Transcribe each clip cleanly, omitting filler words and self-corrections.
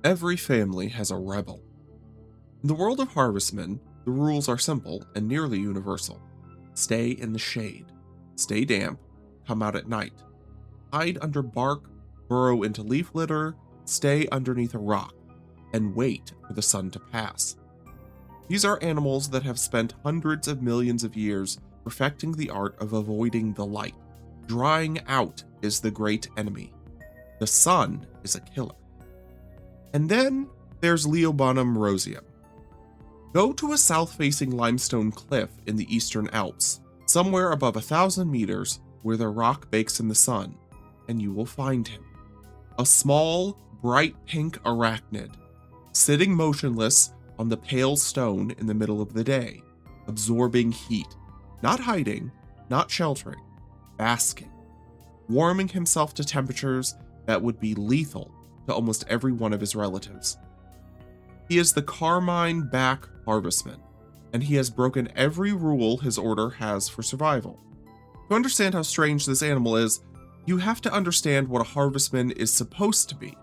Every family has a rebel. In the world of Harvestmen, the rules are simple and nearly universal. Stay in the shade, stay damp, come out at night, hide under bark, burrow into leaf litter, stay underneath a rock, and wait for the sun to pass. These are animals that have spent hundreds of millions of years perfecting the art of avoiding the light. Drying out is the great enemy. The sun is a killer. And then there's Leiobunum roseum. Go to a south-facing limestone cliff in the eastern Alps, somewhere above 1,000 meters where the rock bakes in the sun, and you will find him. A small, bright pink arachnid, sitting motionless on the pale stone in the middle of the day, absorbing heat, not hiding, not sheltering, basking, warming himself to temperatures that would be lethal to almost every one of his relatives. He is the carmine back Harvestman, and he has broken every rule his order has for survival. To understand how strange this animal is, you have to understand what a Harvestman is supposed to be.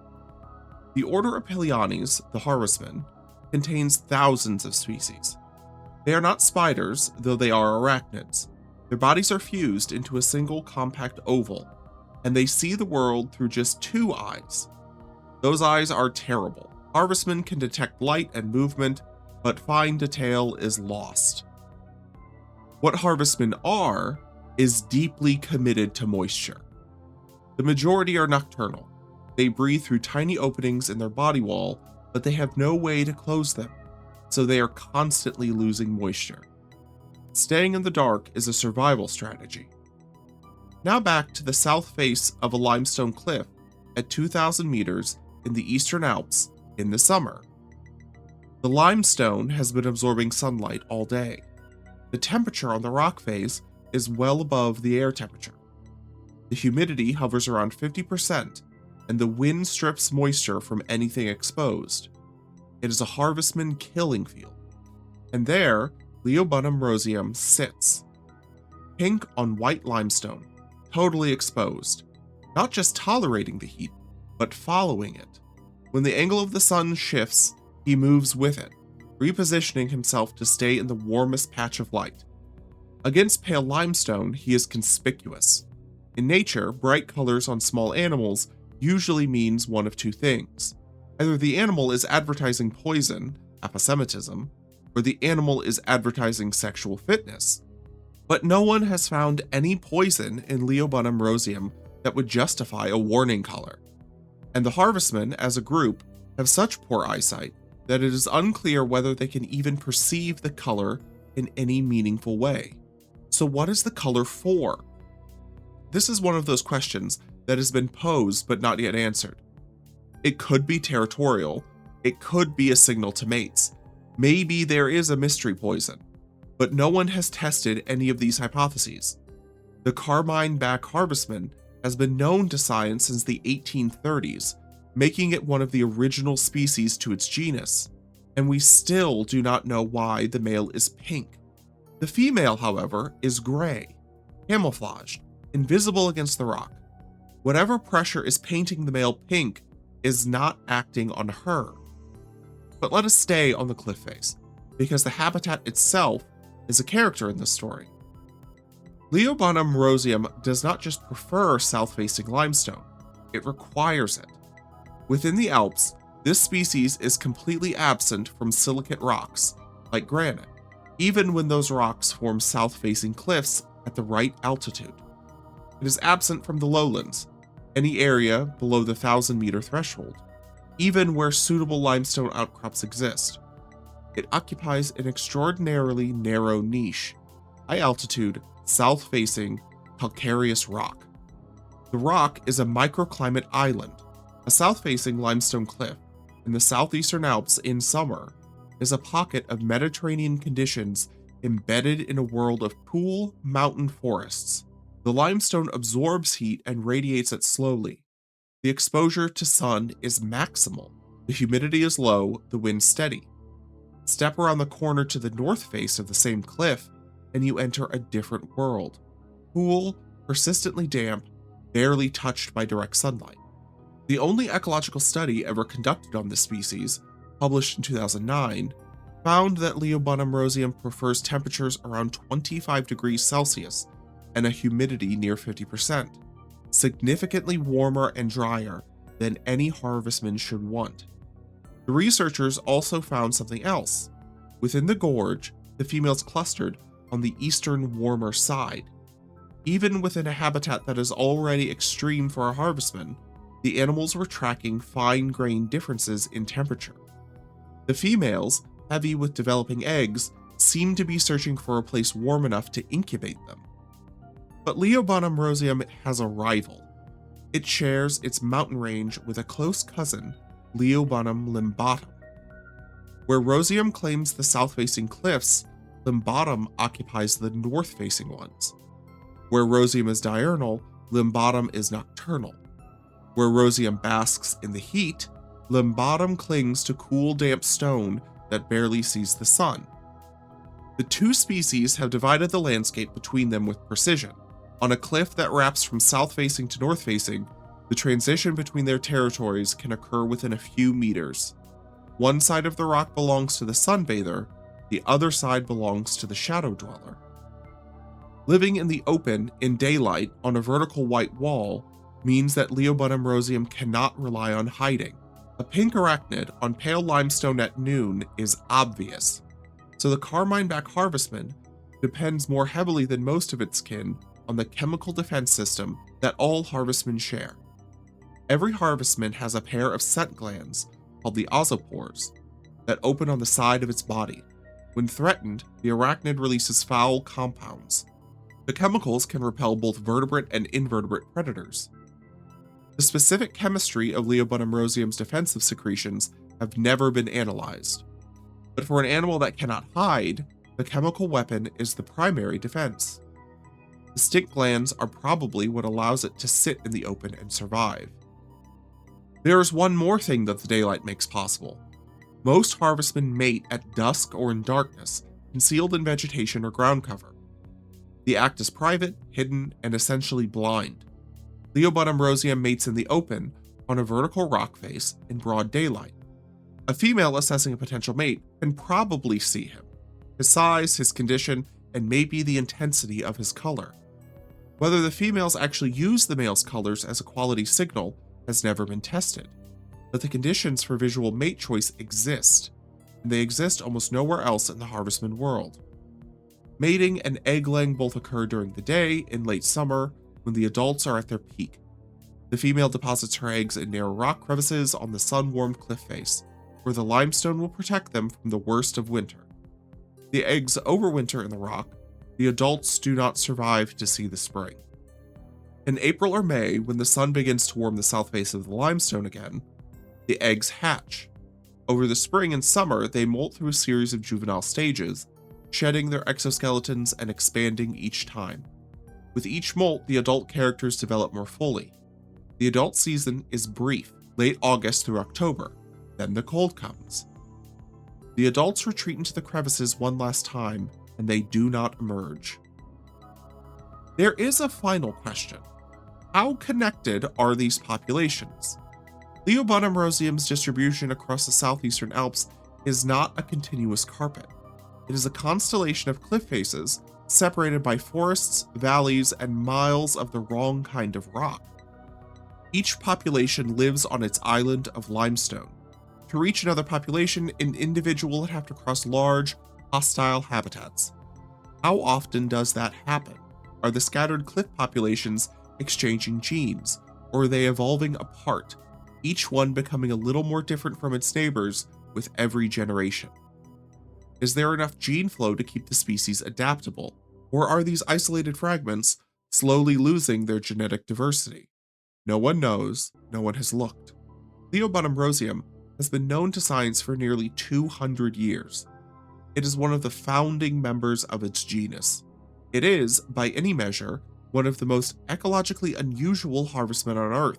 The order opiliones, the Harvestmen, contains thousands of species. They are not spiders, though they are arachnids. Their bodies are fused into a single compact oval, and they see the world through just two eyes. Those eyes are terrible. Harvestmen can detect light and movement, but fine detail is lost. What Harvestmen are is deeply committed to moisture. The majority are nocturnal. They breathe through tiny openings in their body wall, but they have no way to close them, so they are constantly losing moisture. Staying in the dark is a survival strategy. Now back to the south face of a limestone cliff at 2,000 meters in the eastern Alps in the summer. The limestone has been absorbing sunlight all day. The temperature on the rock face is well above the air temperature. The humidity hovers around 50%, and the wind strips moisture from anything exposed. It is a Harvestman killing field. And there, Leiobunum roseum sits. Pink on white limestone, totally exposed, not just tolerating the heat, but following it. When the angle of the sun shifts, he moves with it, repositioning himself to stay in the warmest patch of light. Against pale limestone, he is conspicuous. In nature, bright colors on small animals usually means one of two things. Either the animal is advertising poison, aposematism, or the animal is advertising sexual fitness. But no one has found any poison in Leiobunum roseum that would justify a warning color. And the Harvestmen, as a group, have such poor eyesight that it is unclear whether they can even perceive the color in any meaningful way. So what is the color for? This is one of those questions that has been posed but not yet answered. It could be territorial, it could be a signal to mates, maybe there is a mystery poison, but no one has tested any of these hypotheses. The carmine back Harvestman has been known to science since the 1830s, making it one of the original species to its genus, and we still do not know why the male is pink. The female, however, is gray, camouflaged, invisible against the rock. Whatever pressure is painting the male pink is not acting on her. But let us stay on the cliff face, because the habitat itself is a character in this story. Leiobunum roseum does not just prefer south-facing limestone, it requires it. Within the Alps, this species is completely absent from silicate rocks, like granite, even when those rocks form south-facing cliffs at the right altitude. It is absent from the lowlands, any area below the 1,000-meter threshold, even where suitable limestone outcrops exist. It occupies an extraordinarily narrow niche, high-altitude, south-facing, calcareous rock. The rock is a microclimate island. A south-facing limestone cliff in the southeastern Alps in summer is a pocket of Mediterranean conditions embedded in a world of cool mountain forests. The limestone absorbs heat and radiates it slowly. The exposure to sun is maximal. The humidity is low, the wind steady. Step around the corner to the north face of the same cliff, and you enter a different world. Cool, persistently damp, barely touched by direct sunlight. The only ecological study ever conducted on this species, published in 2009, found that Leiobunum roseum prefers temperatures around 25 degrees Celsius and a humidity near 50%, significantly warmer and drier than any harvestman should want. The researchers also found something else. Within the gorge, the females clustered on the eastern warmer side. Even within a habitat that is already extreme for a harvestman, the animals were tracking fine-grained differences in temperature. The females, heavy with developing eggs, seemed to be searching for a place warm enough to incubate them. But Leiobunum roseum has a rival. It shares its mountain range with a close cousin, Leiobunum limbatum. Where roseum claims the south-facing cliffs, limbatum occupies the north-facing ones. Where roseum is diurnal, limbatum is nocturnal. Where roseum basks in the heat, limbatum clings to cool, damp stone that barely sees the sun. The two species have divided the landscape between them with precision. On a cliff that wraps from south-facing to north-facing, the transition between their territories can occur within a few meters. One side of the rock belongs to the sunbather, the other side belongs to the shadow dweller. Living in the open, in daylight, on a vertical white wall, means that Leiobunum roseum cannot rely on hiding. A pink arachnid on pale limestone at noon is obvious, so the carmine-back harvestman depends more heavily than most of its kin on the chemical defense system that all harvestmen share. Every harvestman has a pair of scent glands, called the ossipores, that open on the side of its body. When threatened, the arachnid releases foul compounds. The chemicals can repel both vertebrate and invertebrate predators. The specific chemistry of Leiobunum roseum's defensive secretions have never been analyzed. But for an animal that cannot hide, the chemical weapon is the primary defense. The stink glands are probably what allows it to sit in the open and survive. There is one more thing that the daylight makes possible. Most harvestmen mate at dusk or in darkness, concealed in vegetation or ground cover. The act is private, hidden, and essentially blind. Leiobunum roseum mates in the open, on a vertical rock face, in broad daylight. A female assessing a potential mate can probably see him, his size, his condition, and maybe the intensity of his color. Whether the females actually use the male's colors as a quality signal has never been tested, but the conditions for visual mate choice exist, and they exist almost nowhere else in the harvestman world. Mating and egg-laying both occur during the day in late summer when the adults are at their peak. The female deposits her eggs in narrow rock crevices on the sun-warmed cliff face, where the limestone will protect them from the worst of winter. The eggs overwinter in the rock. The adults do not survive to see the spring. In April or May, when the sun begins to warm the south face of the limestone again, the eggs hatch. Over the spring and summer, they molt through a series of juvenile stages, shedding their exoskeletons and expanding each time. With each molt, the adult characters develop more fully. The adult season is brief, late August through October. Then the cold comes. The adults retreat into the crevices one last time, and they do not emerge. There is a final question. How connected are these populations? Leiobunum roseum's distribution across the southeastern Alps is not a continuous carpet. It is a constellation of cliff faces separated by forests, valleys, and miles of the wrong kind of rock. Each population lives on its island of limestone. To reach another population, an individual would have to cross large, hostile habitats. How often does that happen? Are the scattered cliff populations exchanging genes, or are they evolving apart, each one becoming a little more different from its neighbors with every generation? Is there enough gene flow to keep the species adaptable, or are these isolated fragments slowly losing their genetic diversity? No one knows, no one has looked. Leiobunum roseum has been known to science for nearly 200 years. It is one of the founding members of its genus. It is, by any measure, one of the most ecologically unusual harvestmen on Earth.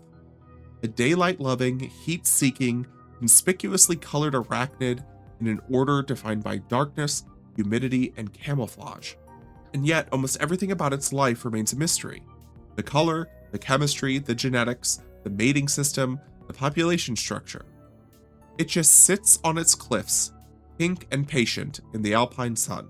A daylight-loving, heat-seeking, conspicuously colored arachnid in an order defined by darkness, humidity, and camouflage. And yet, almost everything about its life remains a mystery. The color, the chemistry, the genetics, the mating system, The population structure. It just sits on its cliffs, pink and patient in the alpine sun.